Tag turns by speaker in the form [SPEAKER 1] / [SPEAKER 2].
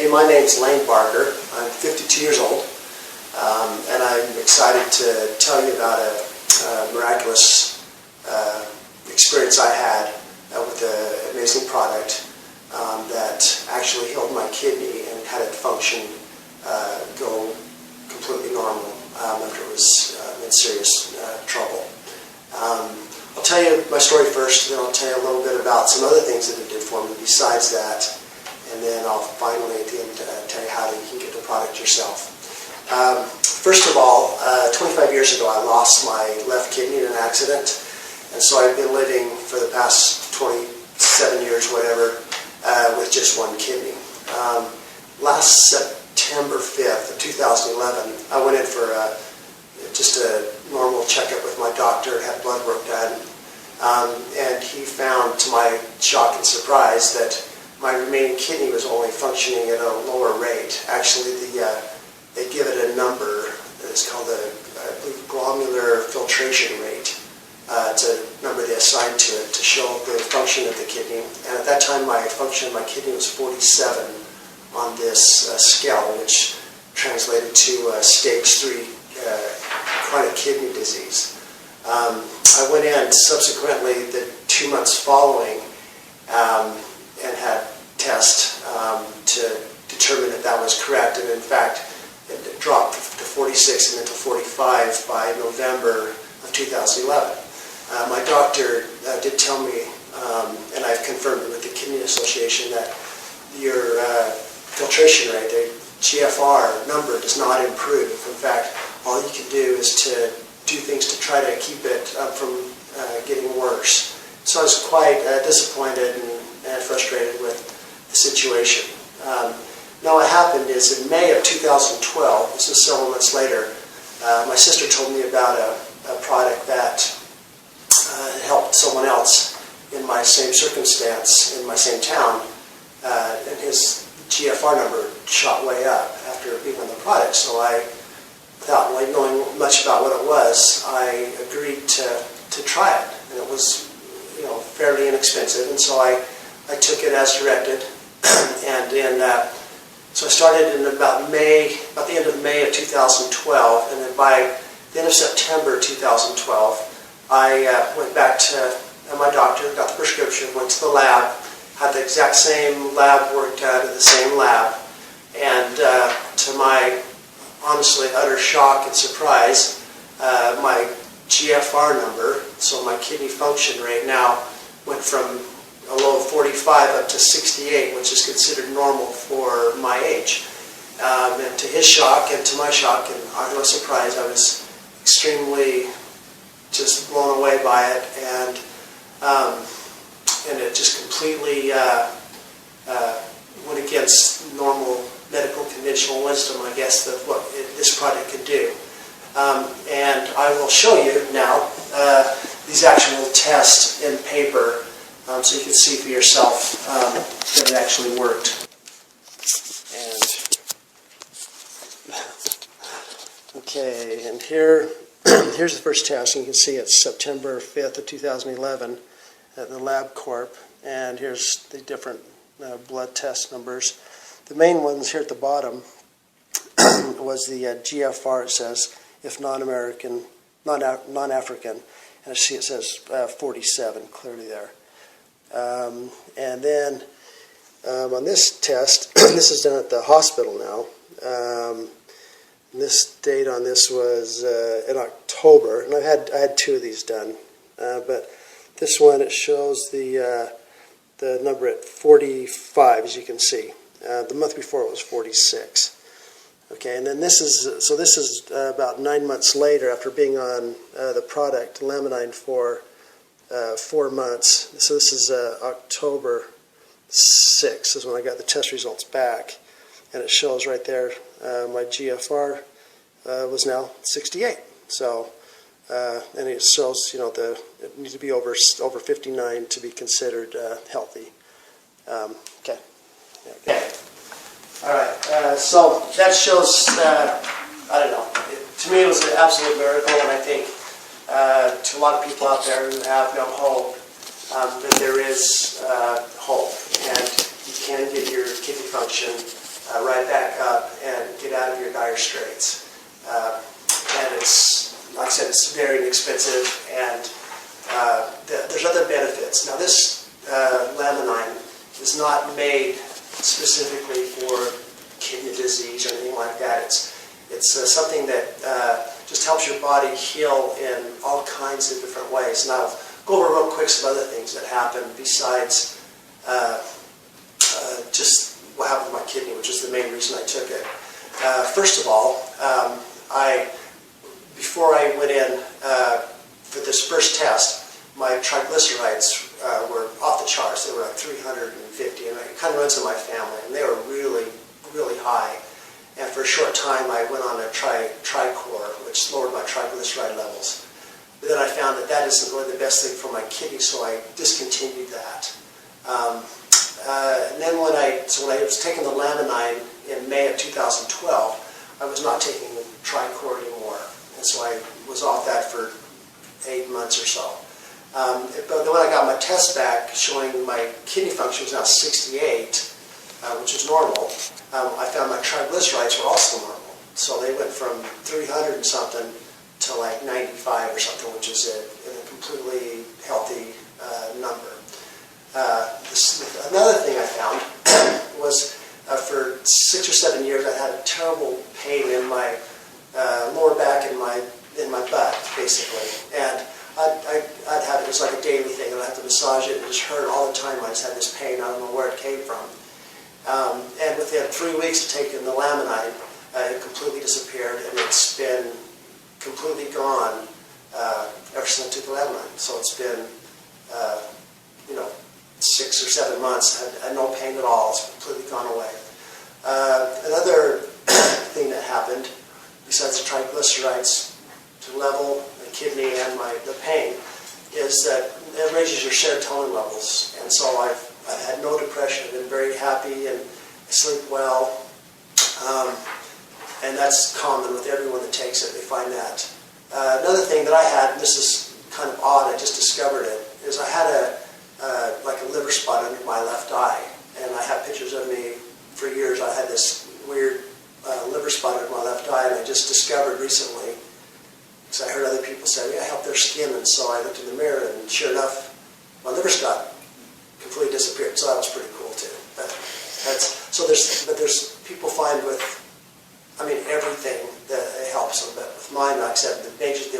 [SPEAKER 1] Hey, my name's Lane Barker. I'm 52 years old, and I'm excited to tell you about a miraculous experience I had with an amazing product that actually healed my kidney and had it function go completely normal after it was in serious trouble. I'll tell you my story first, then I'll tell you a little bit about some other things that it did for me besides that, and then I'll finally at the end tell you how you can get the product yourself. First of all, 25 years ago I lost my left kidney in an accident, and so I've been living for the past 27 years, whatever, with just one kidney. Last September 5th of 2011, I went in for just a normal checkup with my doctor, had blood work done, and he found, to my shock and surprise, that my remaining kidney was only functioning at a lower rate. Actually, they give it a number. It's called the, I believe, glomerular filtration rate. It's a number they assign to it to show the function of the kidney. And at that time, my function of my kidney was 47 on this scale, which translated to stage 3 chronic kidney disease. I went in subsequently the 2 months following and had tests to determine if that was correct, and in fact it dropped to 46 and then to 45 by November of 2011. My doctor did tell me, and I've confirmed it with the Kidney Association, that your filtration rate, the GFR number, does not improve. In fact, all you can do is to do things to try to keep it from getting worse. So I was quite disappointed and frustrated with the situation. Now what happened is in May of 2012, this was several months later, my sister told me about a product that helped someone else in my same circumstance, in my same town, and his GFR number shot way up after being on the product. So I, without really knowing much about what it was, I agreed to try it, and it was, fairly inexpensive, and so I took it as directed, and so I started in about the end of May of 2012, and then by the end of September 2012, I went back to my doctor, got the prescription, went to the lab, had the exact same lab work done at the same lab, and to my honestly utter shock and surprise, my GFR number, so my kidney function rate, now went from a low of 45 up to 68, which is considered normal for my age. And to his shock and to my shock and utter surprise, I was extremely just blown away by it, and it just completely went against normal medical conventional wisdom, I guess, of what this product could do. And I will show you now these actual tests in paper, so you can see for yourself that it actually worked. And okay, and here's the first test. You can see it's September 5th of 2011 at the LabCorp, and here's the different blood test numbers. The main ones here at the bottom was the GFR, it says, if non-American, non-African, and I see it says 47 clearly there. And then on this test, this is done at the hospital now. This date on this was in October, and I had 2 of these done, but this one, it shows the number at 45, as you can see. The month before it was 46. Okay, and then this is about 9 months later after being on the product Laminine for 4 months. So this is October 6th is when I got the test results back, and it shows right there my GFR was now 68. So and it shows it needs to be over 59 to be considered healthy. Okay. All right. So that shows. I don't know. To me, it was an absolute miracle, and I think to a lot of people out there who have no hope, that there is hope, and you can get your kidney function right back up and get out of your dire straits. And it's, like I said, it's very inexpensive, and there's other benefits. Now this Laminine is not made specifically for kidney disease or anything like that. It's something that just helps your body heal in all kinds of different ways. And I'll go over real quick some other things that happen besides just what happened with my kidney, which is the main reason I took it. First of all, before I went in for this first test, my triglycerides were off the charts. They were like 350, and it kind of runs in my family, and they were really, really high. And for a short time, I went on a Tricor, which lowered my triglyceride levels. But then I found that that isn't really the best thing for my kidney, so I discontinued that. And then when I was taking the Laminine in May of 2012, I was not taking the Tricor anymore. And so I was off that for 8 months or so. But then when I got my test back showing my kidney function was now 68, which is normal, I found my triglycerides were also normal. So they went from 300 and something to like 95 or something, which is a completely healthy number. Another thing I found was for 6 or 7 years I had a terrible pain in my lower back and in my butt, basically. And I'd have it as like a daily thing, and I'd have to massage it, and it just hurt all the time. I just had this pain. I don't know where it came from. And within 3 weeks of taking the Laminine, it completely disappeared, and it's been completely gone ever since I took the Laminine. So it's been, 6 or 7 months. I had no pain at all. It's completely gone away. Another thing that happened, besides the triglycerides to level the kidney and the pain, is that it raises your serotonin levels. And so I've had no depression. I've been very happy, and I sleep well. And that's common with everyone that takes it. They find that. Another thing that I had, and this is kind of odd, I just discovered it, is I had like a liver spot under my left eye. And I have pictures of me for years. I had this weird liver spot under my left eye, and I just discovered recently, because I heard other people say, yeah, help their skin, and so I looked in the mirror, and sure enough, my liver spot completely disappeared. So that was pretty cool too. But there's people find with, everything that it helps them. But with mine, like I said, the major